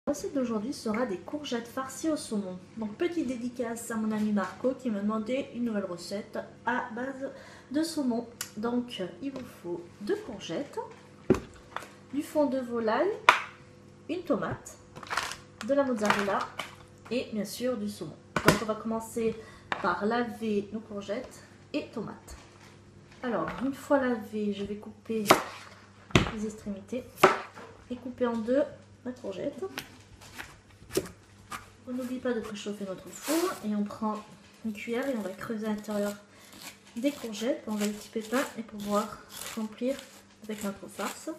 La recette d'aujourd'hui sera des courgettes farcies au saumon. Donc petite dédicace à mon ami Marco qui m'a demandé une nouvelle recette à base de saumon. Donc il vous faut 2 courgettes, du fond de volaille, une tomate, de la mozzarella et bien sûr du saumon. Donc on va commencer par laver nos courgettes et tomates. Alors une fois lavé, je vais couper les extrémités et couper en deux la courgette. On n'oublie pas de préchauffer notre four et on prend une cuillère et on va creuser à l'intérieur des courgettes pour enlever les petits pépins et pouvoir remplir avec notre farce.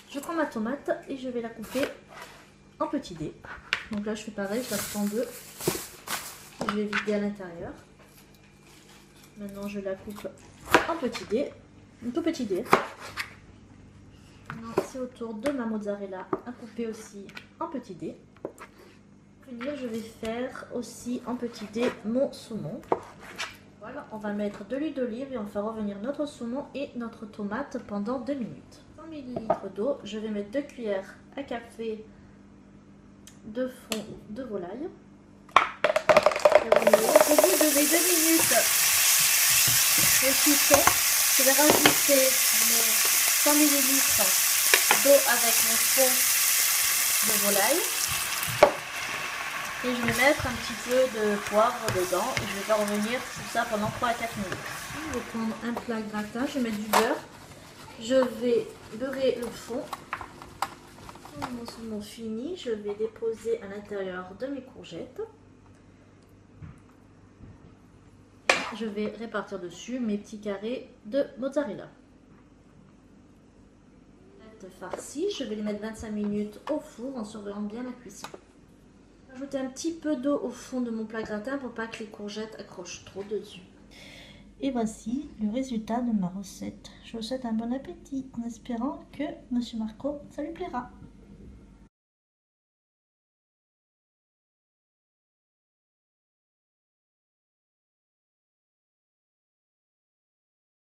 Je prends ma tomate et je vais la couper en petits dés. Donc là je fais pareil, je la coupe en deux. Je vais vider à l'intérieur. Maintenant je la coupe en petits dés, un tout petit dé. Maintenant c'est au tour de ma mozzarella à couper aussi en petits dés. Je vais faire aussi en petit dés mon saumon. Voilà, on va mettre de l'huile d'olive et on va faire revenir notre saumon et notre tomate pendant 2 minutes. 100 ml d'eau, je vais mettre 2 cuillères à café de fond de volaille. Et au bout de mes 2 minutes de cuisson, je vais rajouter mes 100 ml d'eau avec mon fond de volaille. Et je vais mettre un petit peu de poivre dedans et je vais faire revenir tout ça pendant 3 à 4 minutes. Je vais prendre un plat gratin, je vais mettre du beurre. Je vais beurrer le fond. Mon saumon fini, je vais déposer à l'intérieur de mes courgettes. Je vais répartir dessus mes petits carrés de mozzarella. Farci, je vais les mettre 25 minutes au four en surveillant bien la cuisson. Ajouter un petit peu d'eau au fond de mon plat gratin pour pas que les courgettes accrochent trop dessus. Et voici le résultat de ma recette. Je vous souhaite un bon appétit en espérant que Monsieur Marco, ça lui plaira.